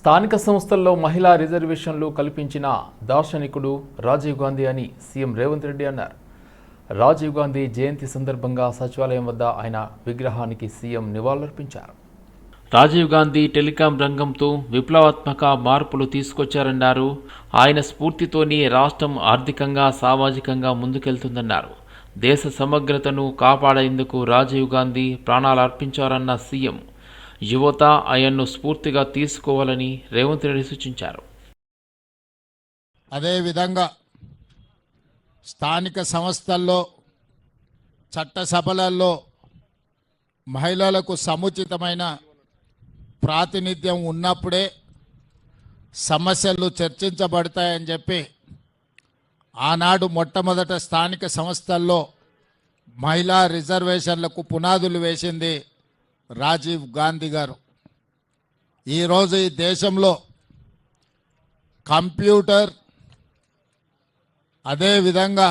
స్థానిక సంస్థల్లో మహిళా రిజర్వేషన్లు కల్పించిన దార్శనికుడు రాజీవ్ గాంధీ అని సీఎం రేవంత్ రెడ్డి అన్నారు. రాజీవ్ గాంధీ జయంతి సందర్భంగా సచివాలయం వద్ద ఆయన విగ్రహానికి సీఎం నివాళులర్పించారు. రాజీవ్ గాంధీ టెలికాం రంగంతో విప్లవాత్మక మార్పులు తీసుకొచ్చారన్నారు. ఆయన స్ఫూర్తితోనే రాష్ట్రం ఆర్థికంగా సామాజికంగా ముందుకెళ్తుందన్నారు. దేశ సమగ్రతను కాపాడేందుకు రాజీవ్ గాంధీ ప్రాణాలు అర్పించారన్న సీఎం యువత ఆయన్ను స్ఫూర్తిగా తీసుకోవాలని రేవంత్ రెడ్డి సూచించారు. అదేవిధంగా స్థానిక సంస్థల్లో చట్టసభలలో మహిళలకు సముచితమైన ప్రాతినిధ్యం ఉన్నప్పుడే సమస్యలు చర్చించబడతాయని చెప్పి ఆనాడు మొట్టమొదట స్థానిక సంస్థల్లో మహిళా రిజర్వేషన్లకు పునాదులు వేసింది రాజీవ్ గాంధీ గారు. ఈరోజు ఈ దేశంలో కంప్యూటర్ అదేవిధంగా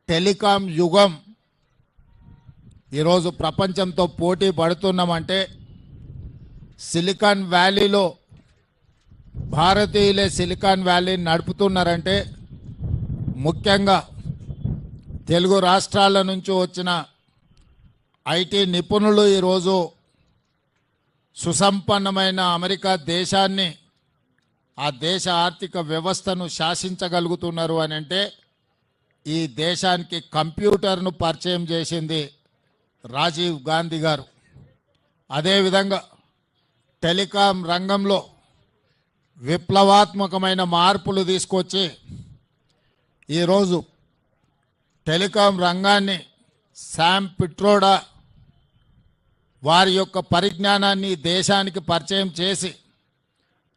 టెలికాం యుగం ఈరోజు ప్రపంచంతో పోటీ పడుతున్నామంటే సిలికాన్ వ్యాలీలో భారతీయులే సిలికాన్ వ్యాలీని నడుపుతున్నారంటే ముఖ్యంగా తెలుగు రాష్ట్రాల నుంచి వచ్చిన ఐటీ నిపుణులు ఈరోజు సుసంపన్నమైన అమెరికా దేశాన్ని ఆ దేశ ఆర్థిక వ్యవస్థను శాసించగలుగుతున్నారు అని అంటే ఈ దేశానికి కంప్యూటర్ను పరిచయం చేసింది రాజీవ్ గాంధీ గారు. అదేవిధంగా టెలికాం రంగంలో విప్లవాత్మకమైన మార్పులు తీసుకొచ్చి ఈరోజు టెలికాం రంగాన్ని శామ్ పిట్రోడా వారి యొక్క పరిజ్ఞానాన్ని దేశానికి పరిచయం చేసి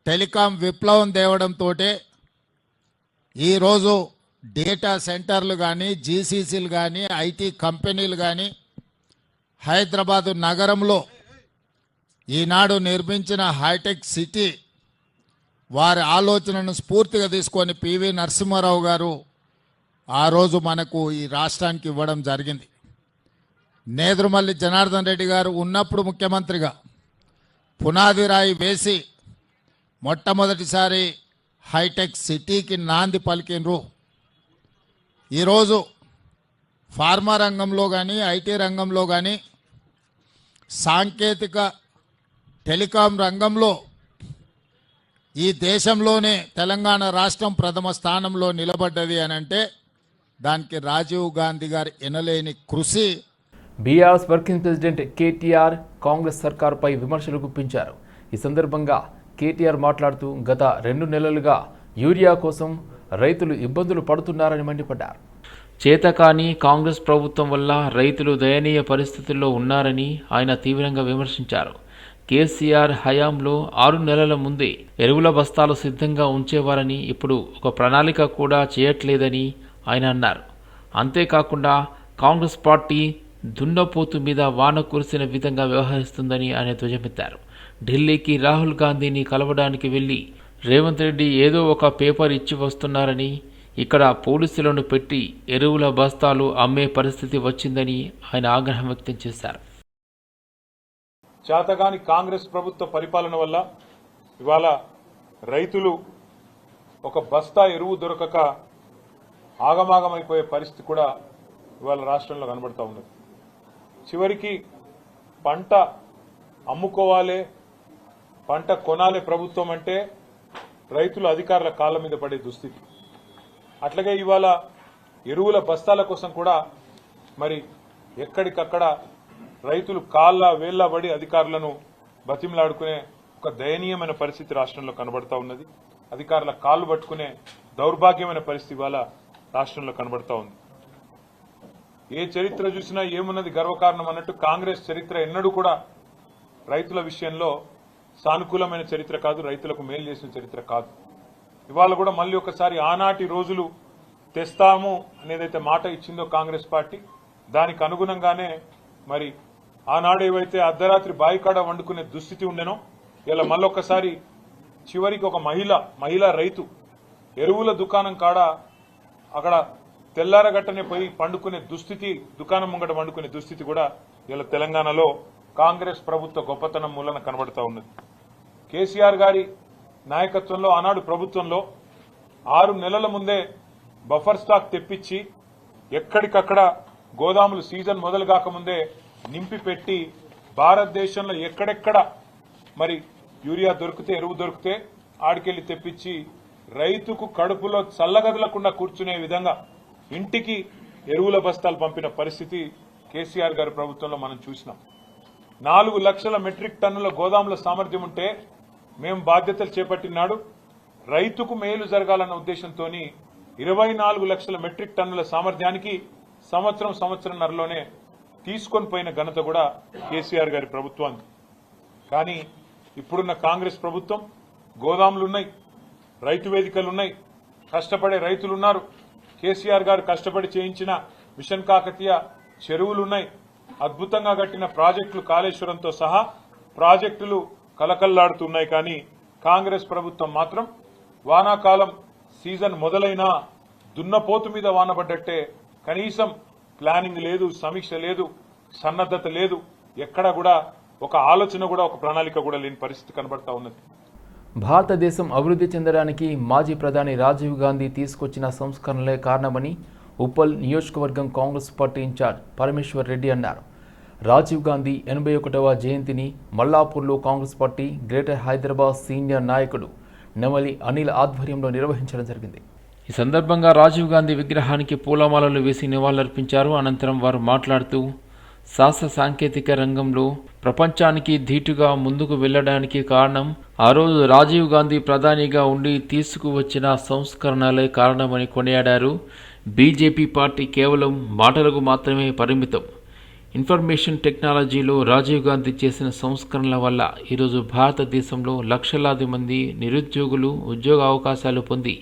టెలికాం విప్లవం తేవడంతో ఈరోజు డేటా సెంటర్లు కానీ జీసీసీలు కానీ ఐటీ కంపెనీలు కానీ హైదరాబాదు నగరంలో ఈనాడు నిర్మించిన హైటెక్ సిటీ వారి ఆలోచనను స్ఫూర్తిగా తీసుకొని పివి నరసింహారావు గారు ఆ రోజు మనకు ఈ రాష్ట్రానికి ఇవ్వడం జరిగింది. నేదురుమల్లి జనార్దన్ రెడ్డి గారు ఉన్నప్పుడు ముఖ్యమంత్రిగా పునాది రాయి వేసి మొట్టమొదటిసారి హైటెక్ సిటీకి నాంది పలికినరు. ఈరోజు ఫార్మా రంగంలో కానీ ఐటీ రంగంలో కానీ సాంకేతిక టెలికాం రంగంలో ఈ దేశంలోనే తెలంగాణ రాష్ట్రం ప్రథమ స్థానంలో నిలబడ్డది అని అంటే దానికి రాజీవ్ గాంధీ గారు ఎనలేని కృషి. బీఆర్ఎస్ వర్కింగ్ ప్రెసిడెంట్ కేటీఆర్ కాంగ్రెస్ సర్కారుపై విమర్శలు గుప్పించారు. ఈ సందర్భంగా కేటీఆర్ మాట్లాడుతూ గత 2 నెలలుగా యూరియా కోసం రైతులు ఇబ్బందులు పడుతున్నారని మండిపడ్డారు. చేతకాని కాంగ్రెస్ ప్రభుత్వం వల్ల రైతులు దయనీయ పరిస్థితుల్లో ఉన్నారని ఆయన తీవ్రంగా విమర్శించారు. కేసీఆర్ హయాంలో 6 నెలల ముందే ఎరువుల బస్తాలు సిద్ధంగా ఉంచేవారని ఇప్పుడు ఒక ప్రణాళిక కూడా చేయట్లేదని ఆయన అన్నారు. అంతేకాకుండా కాంగ్రెస్ పార్టీ దున్నపోతు మీద వాన కురిసిన విధంగా వ్యవహరిస్తుందని ఆయన ధ్వజమెత్తారు. ఢిల్లీకి రాహుల్ గాంధీని కలవడానికి వెళ్లి రేవంత్ రెడ్డి ఏదో ఒక పేపర్ ఇచ్చి వస్తున్నారని, ఇక్కడ పోలీసులను పెట్టి ఎరువుల బస్తాలు అమ్మే పరిస్థితి వచ్చిందని ఆయన ఆగ్రహం వ్యక్తం చేశారు. చేతగాని కాంగ్రెస్ ప్రభుత్వ పరిపాలన వల్ల ఇవాళ రైతులు ఒక బస్తా ఎరువు దొరకక ఆగమాగమైపోయే పరిస్థితి కూడా ఇవాళ రాష్ట్రంలో కనబడతా ఉన్నది. చివరికి పంట అమ్ముకోవాలి, పంట కొనాలి ప్రభుత్వం అంటే రైతులు అధికారుల కాళ్ళ మీద పడే దుస్థితి. అట్లాగే ఇవాళ ఎరువుల బస్తాల కోసం కూడా మరి ఎక్కడికక్కడ రైతులు కాళ్ళ వేళ్ల పడి అధికారులను బతిమలాడుకునే ఒక దయనీయమైన పరిస్థితి రాష్ట్రంలో కనబడతా ఉన్నది. అధికారుల కాళ్ళు పట్టుకునే దౌర్భాగ్యమైన పరిస్థితి ఇవాళ రాష్ట్రంలో కనబడతా ఉంది. ఏ చరిత్ర చూసినా ఏమున్నది గర్వకారణం అన్నట్టు కాంగ్రెస్ చరిత్ర ఎన్నడూ కూడా రైతుల విషయంలో సానుకూలమైన చరిత్ర కాదు, రైతులకు మేలు చేసిన చరిత్ర కాదు. ఇవాళ కూడా మళ్ళీ ఒకసారి ఆనాటి రోజులు తెస్తాము అనేదైతే మాట ఇచ్చిందో కాంగ్రెస్ పార్టీ దానికి అనుగుణంగానే మరి ఆనాడు ఏవైతే అర్ధరాత్రి బాయికాడ వండుకునే దుస్థితి ఉండేనో ఇలా మళ్ళొక్కసారి చివరికి ఒక మహిళా రైతు ఎరువుల దుకాణం కాడ అక్కడ తెల్లారగట్టనే పోయి పండుకునే దుస్థితి, దుకాణం ముంగట పండుకునే దుస్థితి కూడా ఇలా తెలంగాణలో కాంగ్రెస్ ప్రభుత్వ గొప్పతనం మూలన కనబడతా ఉన్నది. కేసీఆర్ గారి నాయకత్వంలో ఆనాడు ప్రభుత్వంలో 6 నెలల ముందే బఫర్ స్టాక్ తెప్పించి ఎక్కడికక్కడ గోదాములు సీజన్ మొదలు కాకముందే నింపి పెట్టి భారతదేశంలో ఎక్కడెక్కడ మరి యూరియా దొరికితే ఎరువు దొరికితే ఆడికెళ్లి తెప్పించి రైతుకు కడుపులో చల్లగదలకుండా కూర్చునే విధంగా ఇంటికి ఎరువుల బస్తాలు పంపిన పరిస్థితి కేసీఆర్ గారి ప్రభుత్వంలో మనం చూసినాం. 4 లక్షల మెట్రిక్ టన్నుల గోదాముల సామర్థ్యం ఉంటే మేము బాధ్యతలు చేపట్టినాడు రైతుకు మేలు జరగాలన్న ఉద్దేశంతో 24 లక్షల మెట్రిక్ టన్నుల సామర్థ్యానికి సంవత్సరంన్నరలోనే తీసుకొని పోయిన ఘనత కూడా కేసీఆర్ గారి ప్రభుత్వానికి. కానీ ఇప్పుడున్న కాంగ్రెస్ ప్రభుత్వం గోదాములున్నాయి, రైతు వేదికలున్నాయి, కష్టపడే రైతులున్నారు, కేసీఆర్ గారు కష్టపడి చేయించిన మిషన్ కాకతీయ చెరువులున్నాయి, అద్భుతంగా కట్టిన ప్రాజెక్టులు కాళేశ్వరంతో సహా ప్రాజెక్టులు కలకల్లాడుతున్నాయి. కానీ కాంగ్రెస్ ప్రభుత్వం మాత్రం వానాకాలం సీజన్ మొదలైనా దున్నపోతు మీద వానబడ్డట్టే కనీసం ప్లానింగ్ లేదు, సమీక్ష లేదు, సన్నద్దత లేదు, ఎక్కడ కూడా ఒక ఆలోచన కూడా ఒక ప్రణాళిక కూడా లేని పరిస్థితి కనబడతా ఉన్నది. భారతదేశం అభివృద్ధి చెందడానికి మాజీ ప్రధాని రాజీవ్ గాంధీ తీసుకొచ్చిన సంస్కరణలే కారణమని ఉప్పల్ నియోజకవర్గం కాంగ్రెస్ పార్టీ ఇన్ఛార్జ్ పరమేశ్వర్ రెడ్డి అన్నారు. రాజీవ్ గాంధీ 81వ జయంతిని మల్లాపూర్లో Congress party Greater Hyderabad senior నాయకుడు నెమలి అనిల్ ఆధ్వర్యంలో నిర్వహించడం జరిగింది. ఈ సందర్భంగా రాజీవ్ గాంధీ విగ్రహానికి పూలమాలలు వేసి నివాళులర్పించారు. అనంతరం వారు మాట్లాడుతూ శాస్త్ర సాంకేతిక రంగంలో ప్రపంచానికి ధీటుగా ముందుకు వెళ్లడానికి కారణం ఆ రోజు రాజీవ్ గాంధీ ప్రధానిగా ఉండి తీసుకువచ్చిన సంస్కరణలే కారణమని కొనియాడారు. బీజేపీ పార్టీ కేవలం మాటలకు మాత్రమే పరిమితం. ఇన్ఫర్మేషన్ టెక్నాలజీలో రాజీవ్ గాంధీ చేసిన సంస్కరణల వల్ల ఈరోజు భారతదేశంలో లక్షలాది మంది నిరుద్యోగులు ఉద్యోగ అవకాశాలు పొంది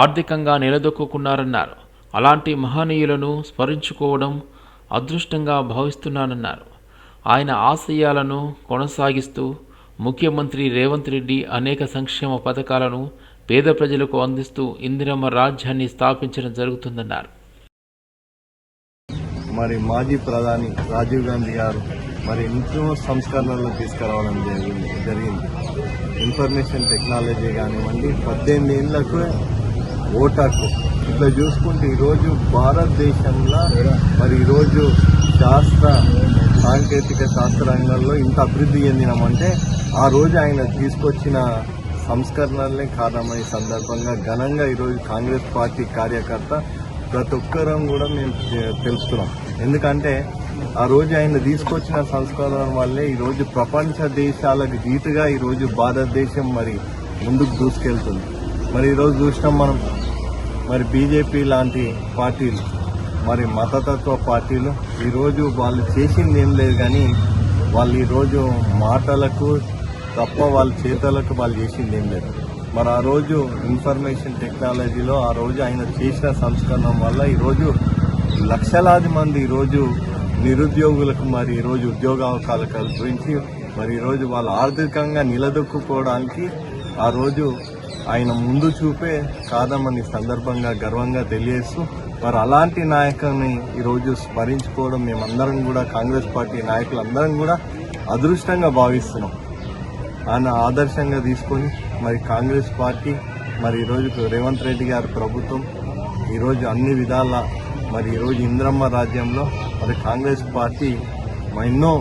ఆర్థికంగా నిలదొక్కున్నారన్నారు. అలాంటి మహనీయులను స్మరించుకోవడం అదృష్టంగా భావిస్తున్నానన్నారు. ఆయన ఆశయాలను కొనసాగిస్తూ ముఖ్యమంత్రి రేవంత్ రెడ్డి అనేక సంక్షేమ పథకాలను పేద ప్రజలకు అందిస్తూ ఇందిరమ్మ రాజ్యాన్ని స్థాపించడం జరుగుతుందన్నారు. మరి మాజీ ప్రధాని రాజీవ్ గాంధీ గారు మరి ఎంతో సంస్కరణలు తీసుకురావడం జరిగింది. ఇన్ఫర్మేషన్ టెక్నాలజీ కానివ్వండి, 18 ఏళ్లకు ఓటు హక్కు, ఇట్లా చూసుకుంటే ఈరోజు భారతదేశంలో మరి ఈరోజు సాంకేతిక శాస్త్ర రంగంలో ఇంత అభివృద్ధి చెందినామంటే ఆ రోజు ఆయన తీసుకొచ్చిన సంస్కరణలే కారణమయ్యే సందర్భంగా ఘనంగా ఈరోజు కాంగ్రెస్ పార్టీ కార్యకర్త ప్రతి ఒక్కరం కూడా మేము తెలుస్తున్నాం. ఎందుకంటే ఆ రోజు ఆయన తీసుకొచ్చిన సంస్కరణ వల్లే ఈరోజు ప్రపంచ దేశాలకు ధీటుగా ఈరోజు భారతదేశం మరి ముందుకు దూసుకెళ్తుంది. మరి ఈరోజు చూసినాం మనం, మరి బీజేపీ లాంటి పార్టీలు, మరి మతతత్వ పార్టీలు ఈరోజు వాళ్ళు చేసింది ఏం లేదు, కానీ వాళ్ళు ఈరోజు మాటలకు తప్ప వాళ్ళ చేతలకు వాళ్ళు చేసింది ఏం లేదు. మరి ఆ రోజు ఇన్ఫర్మేషన్ టెక్నాలజీలో ఆ రోజు ఆయన చేసిన సంస్కరణ వల్ల ఈరోజు లక్షలాది మంది ఈరోజు నిరుద్యోగులకు మరి ఈరోజు ఉద్యోగ అవకాశాలు కల్పించి మరి ఈరోజు వాళ్ళు ఆర్థికంగా నిలదొక్కుకోవడానికి ఆ రోజు ఆయన ముందు చూపే కాదమని సందర్భంగా గర్వంగా తెలియజేస్తూ మరి అలాంటి నాయకుని ఈరోజు స్మరించుకోవడం మేమందరం కూడా కాంగ్రెస్ పార్టీ నాయకులందరం కూడా అదృష్టంగా భావిస్తున్నాం. ఆయన ఆదర్శంగా తీసుకొని మరి కాంగ్రెస్ పార్టీ మరి ఈరోజు రేవంత్ రెడ్డి గారి ప్రభుత్వం ఈరోజు అన్ని విధాల మరి ఈరోజు ఇందిరమ్మ రాజ్యంలో మరి కాంగ్రెస్ పార్టీ ఎన్నో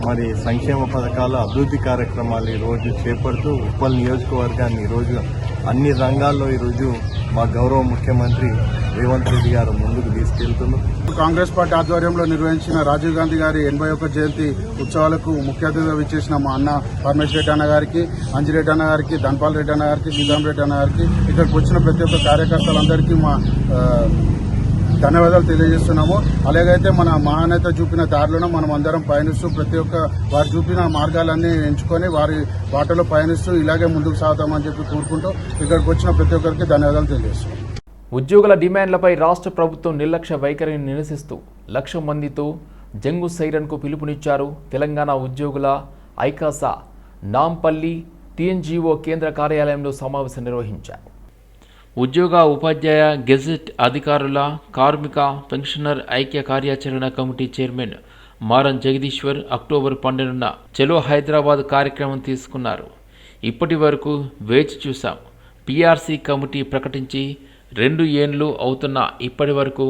మరి సంక్షేమ పథకాలు, అభివృద్ధి కార్యక్రమాలు ఈరోజు చేపడుతూ ఉప్పల్ నియోజకవర్గాన్ని ఈరోజు అన్ని రంగాల్లో ఈరోజు మా గౌరవ ముఖ్యమంత్రి రేవంత్ రెడ్డి గారు ముందుకు తీసుకెళ్తున్నారు. కాంగ్రెస్ పార్టీ ఆధ్వర్యంలో నిర్వహించిన రాజీవ్ గాంధీ గారి 81 జయంతి ఉత్సవాలకు ముఖ్య అతిథిగా విచ్చేసిన మా అన్న పరమేశ్వర్ రెడ్డి అన్న గారికి, అంజిరెడ్డి అన్న గారికి, ధన్పాల్ రెడ్డి అన్న గారికి, శ్రీరామ్ రెడ్డి అన్న గారికి, ఇక్కడికి వచ్చిన ప్రతి ఒక్క కార్యకర్తలందరికీ మా ధన్యవాదాలు తెలియజేస్తున్నాము. అలాగైతే మన మహానేత చూపిన దారిలోనే మనం అందరం పయనిస్తూ ప్రతి ఒక్క వారు చూపిన మార్గాలన్నీ ఎంచుకొని వారి బాటలో పయనిస్తూ ఇలాగే ముందుకు సాగుతామని చెప్పి కోరుకుంటూ ఇక్కడికి వచ్చిన ప్రతి ఒక్కరికి ధన్యవాదాలు తెలియజేస్తున్నాం. ఉద్యోగుల డిమాండ్లపై రాష్ట్ర ప్రభుత్వం నిర్లక్ష్య వైఖరిని నిరసిస్తూ 1,00,000 మందితో జంగు సైరన్కు పిలుపునిచ్చారు. తెలంగాణ ఉద్యోగుల ఐకాసా నాంపల్లి టీఎన్జీఓ కేంద్ర కార్యాలయంలో సమావేశం నిర్వహించారు. ఉద్యోగ, ఉపాధ్యాయ, గెజెట్ అధికారుల, కార్మిక, పెన్షనర్ ఐక్య కార్యాచరణ కమిటీ చైర్మన్ మారం జగదీశ్వర్ అక్టోబర్ 12న చలో హైదరాబాద్ కార్యక్రమం తీసుకున్నారు. ఇప్పటి వరకు వేచి చూశాం. పీఆర్సీ కమిటీ ప్రకటించి 2 ఏండ్లు అవుతున్నా ఇప్పటి వరకు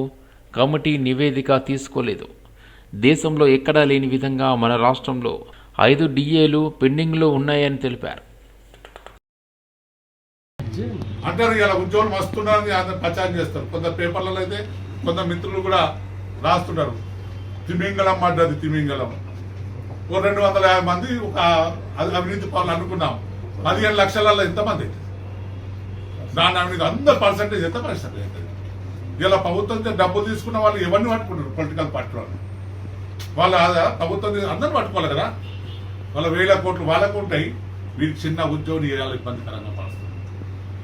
కమిటీ నివేదిక తీసుకోలేదు. దేశంలో ఎక్కడా లేని విధంగా మన రాష్ట్రంలో 5 డిఏలు పెండింగ్లో ఉన్నాయని తెలిపారు. అంటారు ఇలా ఉద్యోగులు వస్తున్నారని అందరు ప్రచారం చేస్తారు. కొంత పేపర్లలో అయితే కొంత మిత్రులు కూడా రాస్తున్నారు, తిమింగళం పడ్డది తిమింగళం. 250 మంది ఒక అవినీతి పనులు అనుకున్నాం. 15 లక్షలలో ఎంతమంది దాని అవినీతి అందరు పర్సెంటేజ్ ఎంత పర్సెంటేజ్ అవుతుంది. ఇలా ప్రభుత్వం డబ్బులు తీసుకున్న వాళ్ళు ఎవరిని పట్టుకుంటారు? పొలిటికల్ పార్టీ వాళ్ళు ప్రభుత్వం అందరూ పట్టుకోవాలి కదా. వాళ్ళ 1000 కోట్లు వాళ్ళకు ఉంటాయి. వీరికి చిన్న ఉద్యోగులు వేయాలి ఇబ్బందికరంగా పడుతుంది.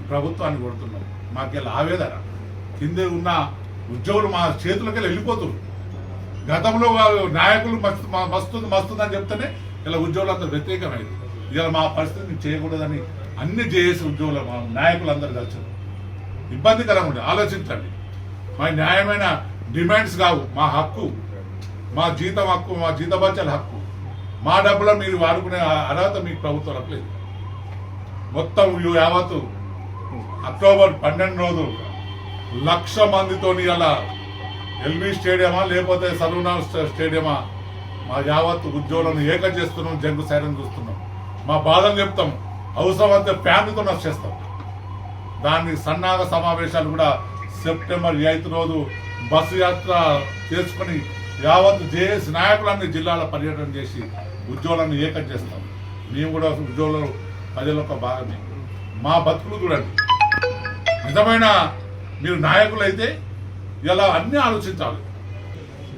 ప్రభుత్వాన్ని కొడుతున్నాం. మాకెళ్ళి ఆవేదన కింద ఉన్న ఉద్యోగులు మా చేతులకి వెళ్ళిపోతున్నారు. గతంలో నాయకులు మస్తుందని చెప్తేనే ఇలా ఉద్యోగులంతా వ్యతిరేకమైంది. ఇలా మా పరిస్థితిని చేయకూడదని అన్ని చేసి ఉద్యోగులు మా నాయకులందరూ కలిసి ఇబ్బందికరంగా ఉంది. ఆలోచించండి. మా న్యాయమైన డిమాండ్స్ కావు, మా హక్కు, మా జీతం హక్కు, మా జీతభత్యాల హక్కు. మా డబ్బులో మీరు వాడుకునే అర్హత మీకు ప్రభుత్వం లేదు. మొత్తం యావత్తు అక్టోబర్ 12 రోజు 1,00,000 మందితోని అలా ఎల్బీ స్టేడియమా లేకపోతే సరూనా స్టేడియమా మా యావత్తు ఉద్యోగులను ఏకం చేస్తున్నాం. జంగు సైరన్ చూస్తున్నాం. మా బాధను చెప్తాం. అవసరమైతే ఫ్యామిలీతో నష్టేస్తాం. దాన్ని సన్నాహ సమావేశాలు కూడా సెప్టెంబర్ 8 రోజు బస్సు యాత్ర చేసుకుని యావత్తు జేఏసీ నాయకులన్నీ జిల్లాల పర్యటన చేసి ఉద్యోగులను ఏకం చేస్తాం. మేము కూడా ఉద్యోగులు ప్రజల యొక్క భాగమే. మా బతుకులు చూడండి. నిజమైన మీరు నాయకులైతే ఇలా అన్ని ఆలోచించాలి.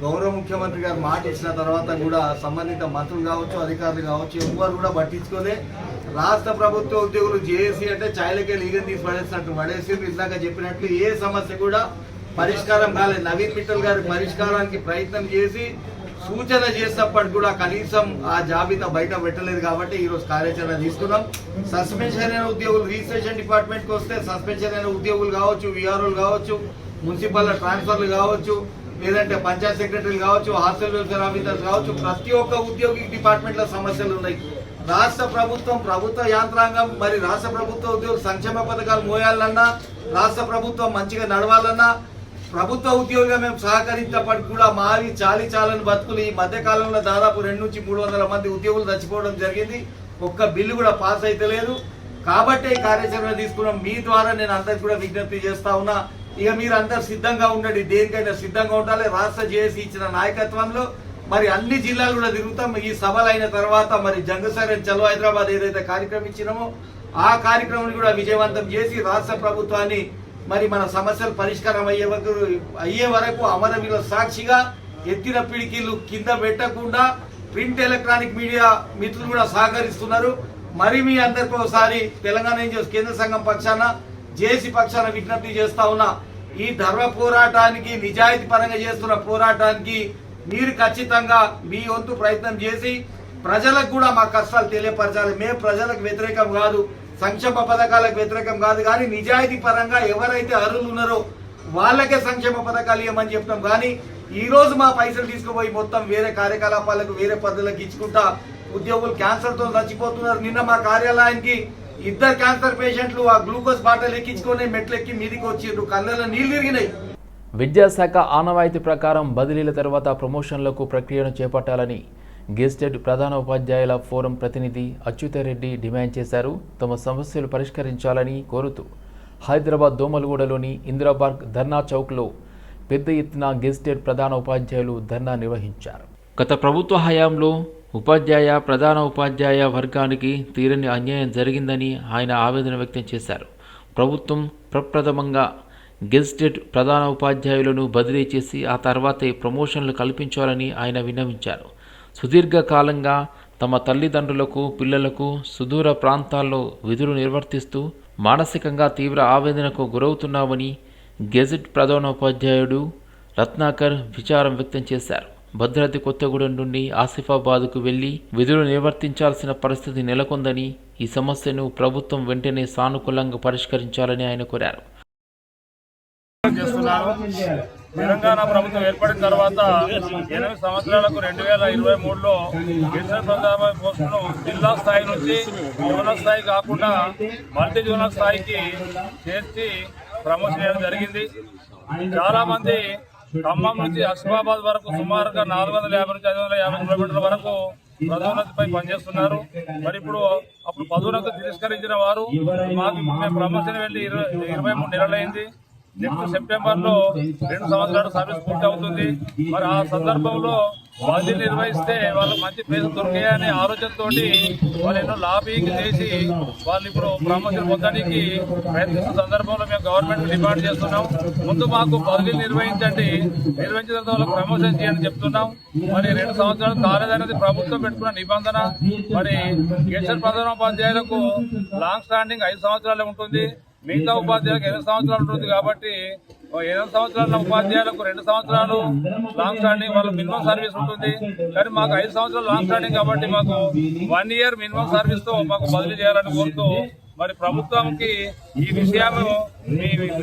గౌరవ ముఖ్యమంత్రి గారు మాట ఇచ్చిన తర్వాత కూడా సంబంధిత మంత్రులు కావచ్చు, అధికారులు కావచ్చు, ఎవరు కూడా పట్టించుకోలే. రాష్ట్ర ప్రభుత్వ ఉద్యోగులు జేఏసీ అంటే చాయలకే లీగల్ తీసి పడేసినట్టు పడేసి ఇందాక చెప్పినట్లు ఏ సమస్య కూడా పరిష్కారం కాలేదు. నవీన్ మిట్టల్ గారి పరిష్కారానికి ప్రయత్నం చేసి సూచన చేసినప్పటికి కూడా కనీసం ఆ జాబితా బయట పెట్టలేదు. కాబట్టి ఈరోజు కార్యాచరణ తీసుకున్నాం. సస్పెన్షన్ అయిన ఉద్యోగులు రిజిస్ట్రేషన్ డిపార్ట్మెంట్కి వస్తే సస్పెన్షన్ అయిన ఉద్యోగులు కావచ్చు, విఆర్ఓలు కావచ్చు, మున్సిపల్ ట్రాన్స్ఫర్లు కావచ్చు, లేదంటే పంచాయత్ సెక్రటరీలు కావచ్చు, హాస్టల్ వెల్ఫేర్ ఆఫీసర్స్ కావచ్చు, ప్రతి ఒక్క ఉద్యోగి డిపార్ట్మెంట్లో సమస్యలు ఉన్నాయి. రాష్ట్ర ప్రభుత్వం, ప్రభుత్వ యాంత్రాంగం, మరి రాష్ట్ర ప్రభుత్వ ఉద్యోగులు సంక్షేమ పథకాలు మోయాలన్నా, రాష్ట్ర ప్రభుత్వం మంచిగా నడవాలన్నా, ప్రభుత్వ ఉద్యోగులుగా మేము సహకరించినప్పటికీ కూడా మావి చాలని బతుకులు. ఈ మధ్య కాలంలో దాదాపు 200 నుంచి 300 మంది ఉద్యోగులు చచ్చిపోవడం జరిగింది. ఒక్క బిల్లు కూడా పాస్ అయితే లేదు. కాబట్టి ఈ కార్యాచరణ తీసుకున్నాం. మీ ద్వారా నేను అందరికి కూడా విజ్ఞప్తి చేస్తా ఉన్నా. ఇక మీరు అందరు సిద్ధంగా ఉండండి. దేనికైనా సిద్ధంగా ఉండాలి. రాష్ట్ర జేఏసీ ఇచ్చిన నాయకత్వంలో మరి అన్ని జిల్లాలు కూడా తిరుగుతాం. ఈ సభలు అయిన తర్వాత మరి జంగసైరన్ చలో హైదరాబాద్ ఏదైతే కార్యక్రమం ఇచ్చినామో ఆ కార్యక్రమం కూడా విజయవంతం చేసి రాష్ట్ర ప్రభుత్వాన్ని మరి మన సమస్యలు పరిష్కారం అయ్యే వరకు అమరవీరుల సాక్షిగా ఎత్తిన పిడికిలు కింద పెట్టకుండా ప్రింట్ ఎలక్ట్రానిక్ మీడియా మిత్రులు కూడా సహకరిస్తున్నారు. మరి మీ అందరికీ ఒకసారి తెలంగాణ ఎన్జిఓస్ కేంద్ర సంఘం పక్షాన, జేఏసీ పక్షాన విజ్ఞప్తి చేస్తా ఉన్నా. ఈ ధర్మ పోరాటానికి, నిజాయితీ పరంగా చేస్తున్న పోరాటానికి మీరు ఖచ్చితంగా మీ వంతు ప్రయత్నం చేసి ప్రజలకు కూడా మా కష్టాలు తెలియపరచాలి. మేము ప్రజలకు వ్యతిరేకం కాదు, సంక్షేమ పథకాలకు వ్యతిరేకం కాదు, కానీ నిజాయితీ పరంగా ఎవరైతే అర్హులు ఉన్నారో వాళ్ళకే సంక్షేమ పథకాలు ఇవ్వమని చెప్తాం. కానీ ఈ రోజు మా పైసలు తీసుకుపోయి మొత్తం వేరే కార్యకలాపాలకు, వేరే పద్ధతులకు ఇచ్చుకుంటా ఉద్యోగులు క్యాన్సర్ తో చచ్చిపోతున్నారు. నిన్న మా కార్యాలయానికి 2 క్యాన్సర్ పేషెంట్లు ఆ గ్లూకోజ్ బాటిల్ ఎక్కించుకొని మెట్లెక్కి మీదికి వచ్చిండ్రు. కళ్ళలో నీళ్లు తిరిగినాయి. విద్యాశాఖ ఆనవాయితీ ప్రకారం బదిలీల తర్వాత ప్రమోషన్లకు ప్రక్రియను చేపట్టాలని గెస్టెడ్ ప్రధాన ఉపాధ్యాయుల ఫోరం ప్రతినిధి అచ్యుతారెడ్డి డిమాండ్ చేశారు. తమ సమస్యలు పరిష్కరించాలని కోరుతూ హైదరాబాద్ దోమలగూడలోని ఇందిరాపార్క్ ధర్నా చౌక్లో పెద్ద ఎత్తున గెస్టెడ్ ప్రధాన ఉపాధ్యాయులు ధర్నా నిర్వహించారు. గత ప్రభుత్వ హయాంలో ఉపాధ్యాయ, ప్రధాన ఉపాధ్యాయ వర్గానికి తీరని అన్యాయం జరిగిందని ఆయన ఆవేదన వ్యక్తం చేశారు. ప్రభుత్వం ప్రప్రథమంగా గెస్టెడ్ ప్రధాన ఉపాధ్యాయులను బదిలీ చేసి ఆ తర్వాతే ప్రమోషన్లు కల్పించాలని ఆయన విన్నవించారు. సుదీర్ఘకాలంగా తమ తల్లిదండ్రులకు, పిల్లలకు సుదూర ప్రాంతాల్లో విధులు నిర్వర్తిస్తూ మానసికంగా తీవ్ర ఆవేదనకు గురవుతున్నామని గెజెట్ ప్రధానోపాధ్యాయుడు రత్నాకర్ విచారం వ్యక్తం చేశారు. భద్రాద్రి కొత్తగూడెం నుండి ఆసిఫాబాద్కు వెళ్లి విధులు నిర్వర్తించాల్సిన పరిస్థితి నెలకొందని, ఈ సమస్యను ప్రభుత్వం వెంటనే సానుకూలంగా పరిష్కరించాలని ఆయన కోరారు. తెలంగాణ ప్రభుత్వం ఏర్పడిన తర్వాత 8 సంవత్సరాలకు 2023లో గిరిజన ప్రధాన పోస్టును జిల్లా స్థాయి నుంచి జోనల్ స్థాయి కాకుండా మల్టీ జోనల్ స్థాయికి చేర్చి ప్రమోషన్ చేయడం జరిగింది. చాలా మంది ఖమ్మం నుంచి అస్మాబాద్ వరకు సుమారుగా 450 నుంచి 550 కిలోమీటర్ల వరకు పదోన్నతిపై పనిచేస్తున్నారు. మరి ఇప్పుడు అప్పుడు పదోన్నతి తిరస్కరించిన వారు మాకు మేము ప్రమోషన్ వెళ్ళి 23 నెలలైంది. నెక్స్ట్ సెప్టెంబర్లో 2 సంవత్సరాలు సర్వీస్ పూర్తి అవుతుంది. మరి ఆ సందర్భంలో బదిలీ నిర్వహిస్తే వాళ్ళకి మంచి ప్లేస్ దొరికాయనే ఆలోచనతో వాళ్ళు ఎన్నో లాబింగ్ చేసి వాళ్ళు ఇప్పుడు ప్రమోషన్ పొందడానికి ప్రయత్నిస్తున్న సందర్భంలో మేము గవర్నమెంట్ డిమాండ్ చేస్తున్నాం. ముందు మాకు బదిలీ నిర్వహించండి, నిర్వహించిన తర్వాత వాళ్ళకి ప్రమోషన్ చేయండి చెప్తున్నాం. మరి 2 సంవత్సరాలు కాలేదనేది ప్రభుత్వం పెట్టుకున్న నిబంధన. మరి గెస్టెడ్ ప్రధానోపాధ్యాయులకు లాంగ్ స్టాండింగ్ 5 సంవత్సరాలే ఉంటుంది, మిగతా ఉపాధ్యాయులకు 8 సంవత్సరాలు ఉంటుంది. కాబట్టి 8 సంవత్సరాల ఉపాధ్యాయులకు 2 సంవత్సరాలు లాంగ్ స్టాండింగ్ వాళ్ళ మినిమం సర్వీస్ ఉంటుంది. కానీ మాకు 5 సంవత్సరాలు లాంగ్ స్టాండింగ్ కాబట్టి మాకు 1 ఇయర్ మినిమం సర్వీస్ తో మాకు బదిలీ చేయాలని కోరుతూ మరి ప్రభుత్వంకి ఈ విషయం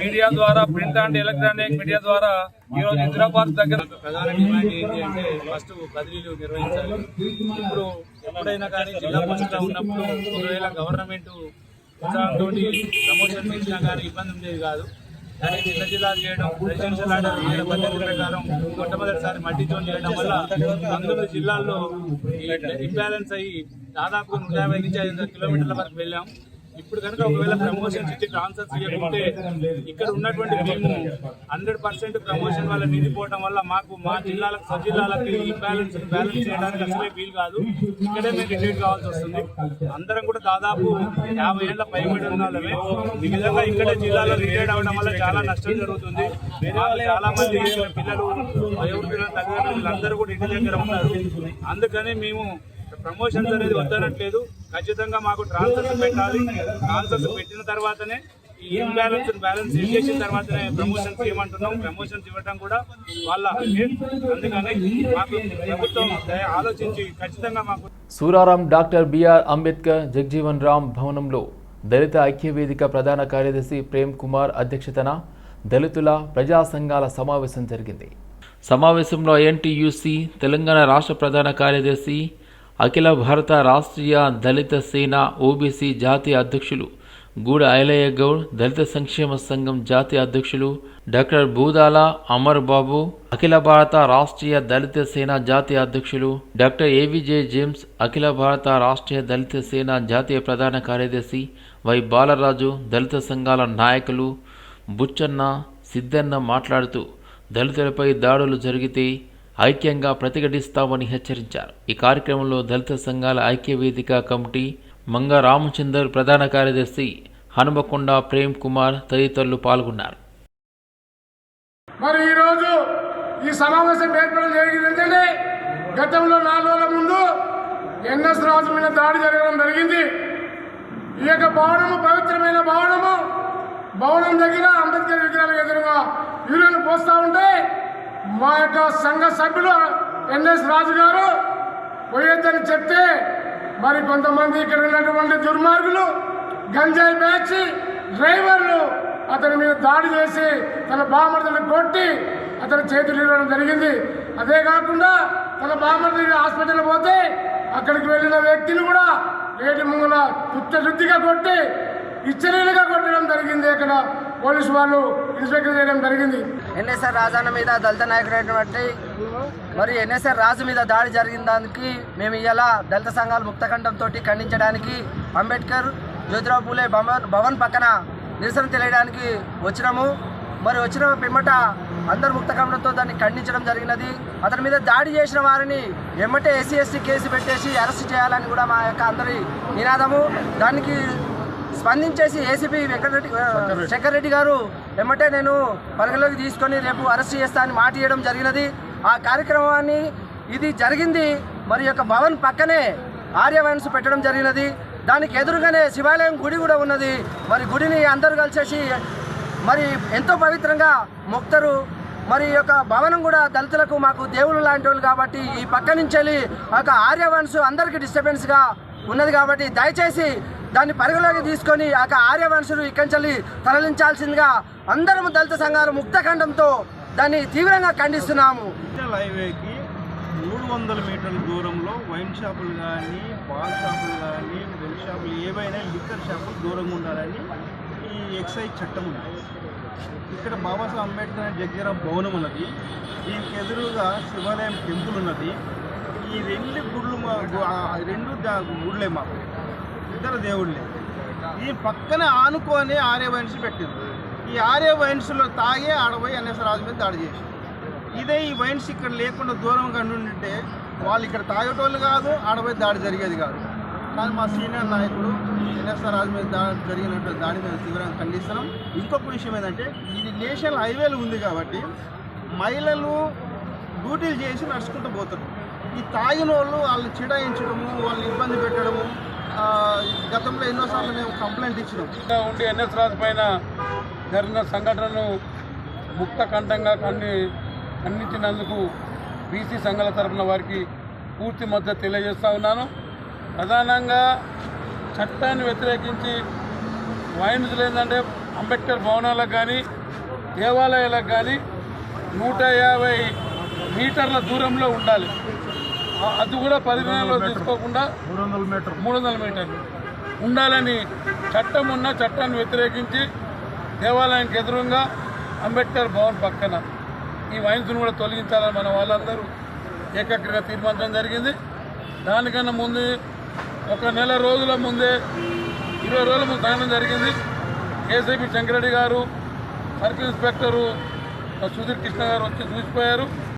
మీడియా ద్వారా, ప్రింట్ అండ్ ఎలక్ట్రానిక్ మీడియా ద్వారా ఈ రోజు ఇందిరా పార్క్ దగ్గర ప్రధాన డిమాండ్ ఏంటి అంటే ఫస్ట్ బదిలీలు నిర్వహించాలి. ఇప్పుడు ఎప్పుడైనా కానీ జిల్లా పరిషత్లో ఉన్నప్పుడు ఒకవేళ గవర్నమెంట్ ఉత్సాహంతో ప్రమోషన్ ఇచ్చినా కానీ ఇబ్బంది ఉండేది కాదు. కానీ చిన్న జిల్లాలు చేయడం, రెసిడెన్షియల్ ఆర్డర్ చేయడం పద్ధతి ప్రకారం మొట్టమొదటిసారి మల్టీ జోన్ చేయడం వల్ల 19 జిల్లాల్లో ఇంబ్యాలెన్స్ అయ్యి దాదాపు 150 నుంచి 500 కిలోమీటర్ల వరకు వెళ్ళాం. ఇప్పుడు కనుక ఒకవేళ ప్రమోషన్స్ ఇచ్చి ట్రాన్స్ఫర్స్ ఇవ్వకుంటే ఇక్కడ ఉన్నటువంటి మేము 100% ప్రమోషన్ వల్ల నిండిపోవడం వల్ల మాకు మా జిల్లాలకు స్వజిల్లాలకి బ్యాలెన్స్ చేయడానికి అసలే వీలు కాదు. ఇక్కడే మేము రిటైర్ కావాల్సి వస్తుంది. అందరం కూడా దాదాపు 50 ఏళ్ల పైబడి ఉన్న వాళ్ళమే. ఈ విధంగా ఇక్కడే జిల్లాలో రిటైర్ అవ్వడం వల్ల చాలా నష్టం జరుగుతుంది. చాలా మంది పిల్లలు ఎవరు తల్లిదండ్రులు అందరూ కూడా ఇంటి దగ్గర ఉన్నారు. అందుకని మేము ప్రమోషన్స్ అనేది వద్దనట్లేదు. ఖచ్చితంగా మాకు ట్రాన్స్ఫర్స్ పెట్టాలి. ట్రాన్స్ఫర్స్ పెట్టిన తర్వాతనే ఈ ఇంబ్యాలెన్స్ బ్యాలెన్స్ చేసిన తర్వాతనే ప్రమోషన్స్ ఇవ్వమంటున్నాం. ప్రమోషన్స్ ఇవ్వడం కూడా వాళ్ళ. అందుకని మాకు ప్రభుత్వం ఆలోచించి ఖచ్చితంగా మాకు సూరారాం డాక్టర్ బిఆర్ అంబేద్కర్ జగ్జీవన్ రామ్ భవనంలో దళిత ఐక్యవేదిక ప్రధాన కార్యదర్శి ప్రేమ్ కుమార్ అధ్యక్షతన దళితుల ప్రజా సంఘాల సమావేశం జరిగింది. సమావేశంలో ఎన్టీయూసీ తెలంగాణ రాష్ట్ర ప్రధాన కార్యదర్శి, అఖిల భారత రాష్ట్రీయ దళిత సేన ఓబీసీ జాతీయ అధ్యక్షులు గూడ ఐలయ్య గౌడ్, దళిత సంక్షేమ సంఘం జాతీయ అధ్యక్షులు డాక్టర్ బూదాల అమర్ బాబు, అఖిల భారత రాష్ట్రీయ దళిత సేన జాతీయ అధ్యక్షులు డాక్టర్ ఏవిజే జేమ్స్, అఖిల భారత రాష్ట్రీయ దళిత సేన జాతీయ ప్రధాన కార్యదర్శి వై బాలరాజు, దళిత సంఘాల నాయకులు బుచ్చన్న, సిద్ధన్న మాట్లాడుతూ దళితులపై దాడులు జరిగితే ఐక్యంగా ప్రతిఘటిస్తామని హెచ్చరించారు. ఈ కార్యక్రమంలో దళిత సంఘాల ఐక్యవేదిక కమిటీ మంగ రామచందర్ ప్రధాన కార్యదర్శి, హనుమకొండ ప్రేమ్ కుమార్ తదితరులు పాల్గొన్నారు. మరి ఈరోజు ఈ సమావేశం ఏర్పడడం జరిగింది ఏంటంటే గతంలో 4 రోజుల ముందు ఎన్ఎస్ రాజు మీద దాడి జరగడం జరిగింది. ఈ యొక్క భవనము పవిత్రమైన భవనము, భవనం దగ్గర అంబేద్కర్ విగ్రహాలకు ఎదురుగా యూరియన్ పోస్తూ ఉంటే మా యొక్క సంఘ సభ్యులు ఎన్ఎస్ రాజు గారు పోయేద్దని చెప్తే మరి కొంతమంది ఇక్కడ ఉన్నటువంటి దుర్మార్గులు, గంజాయి బ్యాచ్ డ్రైవర్లు అతని మీద దాడి చేసి తన బామర్దులను కొట్టి అతని చేతులు ఇవ్వడం జరిగింది. అదే కాకుండా తన బామర్ది హాస్పిటల్ పోతే అక్కడికి వెళ్ళిన వ్యక్తిని కూడా వేటి ముంగల తుచ్చశుద్ధిగా కొట్టి ఇచ్చరీలుగా కొట్టడం జరిగింది. అక్కడ పోలీసు వాళ్ళు ఇన్స్పెక్టర్ చేయడం జరిగింది. ఎన్ఎస్ఆర్ రాజన్న మీద దళిత నాయకుడైనటువంటి మరి ఎన్ఎస్ఆర్ రాజు మీద దాడి జరిగిన దానికి మేము ఇలా దళిత సంఘాలు ముక్తఖండంతో ఖండించడానికి అంబేద్కర్ జ్యోతిరావు పూలే భవన్ పక్కన నిరసన తెలియడానికి వచ్చినాము. మరి వచ్చిన పిమ్మట అందరు ముక్తఖండంతో దాన్ని ఖండించడం జరిగినది. అతని మీద దాడి చేసిన వారిని ఎమ్మటే ఎస్సీ ఎస్టీ కేసు పెట్టేసి అరెస్ట్ చేయాలని కూడా మా యొక్క అందరి నినాదము. దానికి స్పందించేసి ఏసీపీ శంకర్ రెడ్డి గారు ఎమ్మటే నేను పరిగణలోకి తీసుకొని రేపు అరెస్ట్ చేస్తా అని మాట ఇవ్వడం జరిగినది. ఆ కార్యక్రమాన్ని ఇది జరిగింది మరి యొక్క భవన్ పక్కనే ఆర్యవైన్స్ పెట్టడం జరిగినది. దానికి ఎదురుగానే శివాలయం గుడి కూడా ఉన్నది. మరి గుడిని అందరూ కలిసేసి మరి ఎంతో పవిత్రంగా మొక్తారు. మరి యొక్క భవనం కూడా దళితులకు మాకు దేవుళ్ళు లాంటి వాళ్ళు కాబట్టి ఈ పక్క నుంచి వెళ్ళి ఒక ఆర్యవైన్స్ అందరికీ డిస్టర్బెన్స్గా ఉన్నది. కాబట్టి దయచేసి దాన్ని పరిగణలోకి తీసుకొని ఆ ఆర్యవైన్సులు ఇక్కడి నుంచి తరలించాల్సిందిగా అందరం దళిత సంఘాలు ముక్తఖండంతో దాన్ని తీవ్రంగా ఖండిస్తున్నాము. నేషనల్ హైవేకి 300 మీటర్ల దూరంలో వైన్ షాపులు కానీ, పాన్ షాపులు కానీ, బెల్ షాపులు ఏవైనా లిక్కర్ షాపులు దూరంగా ఉండాలని ఈ ఎక్సైజ్ చట్టం ఉంది. ఇక్కడ బాబాసాహెబ్ అంబేద్కర్ జగ్జీరా భవనం ఉన్నది, దీనికి ఎదురుగా శివాలయం టెంపుల్ ఉన్నది. ఈ రెండు గుళ్ళు గుళ్ళే మాకు, ఇద్దరు దేవుళ్ళే. ఈ పక్కన ఆనుకొని ఆర్య వైన్స్ పెట్టింది. ఈ ఆర్య వైన్స్లో తాగే ఆడపోయి ఎన్ఎస్ రాజు మీద దాడి చేసి, ఇదే ఈ వైన్స్ ఇక్కడ లేకుండా దూరంగా ఉంటే వాళ్ళు ఇక్కడ తాగేటోళ్ళు కాదు, ఆడపోయి దాడి జరిగేది కాదు. కానీ మా సీనియర్ నాయకుడు ఎన్ఎస్ఆర్ రాజు మీద జరిగినటువంటి దాడి మేము తీవ్రంగా ఖండిస్తున్నాం. ఇంకొక విషయం ఏంటంటే, ఇది నేషనల్ హైవేలు ఉంది కాబట్టి మహిళలు డ్యూటీలు చేసి నడుచుకుంటూ పోతారు. ఈ తాగిన వాళ్ళు చిడాయించడము, వాళ్ళని ఇబ్బంది పెట్టడము గతంలో ఎన్నోసార్లు మేము కంప్లైంట్ ఇచ్చినాం. ఉండి ఎన్ఎస్ రాజు పైన జరిగిన సంఘటనను ముక్త కంఠంగా ఖండించినందుకు బీసీ సంఘాల తరఫున వారికి పూర్తి మద్దతు తెలియజేస్తూ ఉన్నాను. ప్రధానంగా చట్టాన్ని వ్యతిరేకించి వైన్స్ లేదంటే అంబేద్కర్ భవనాలకు కానీ, దేవాలయాలకు కానీ 150 మీటర్ల దూరంలో ఉండాలి. అది కూడా పరిగణనలో తీసుకోకుండా 300 మీటర్లు ఉండాలని చట్టం ఉన్న చట్టాన్ని వ్యతిరేకించి దేవాలయానికి ఎదురుగా అంబేద్కర్ భవన్ పక్కన ఈ వైన్స్ను కూడా తొలగించాలని మన వాళ్ళందరూ ఏకగ్రీవంగా తీర్మానించడం జరిగింది. దానికన్నా ముందు ఒక నెల రోజుల ముందే 20 రోజుల ముందు సాయనం జరిగింది. ఏసీపీ శంకరెడ్డి గారు, సర్కిల్ ఇన్స్పెక్టరు సుధీర్ కృష్ణ గారు వచ్చి చూసిపోయారు.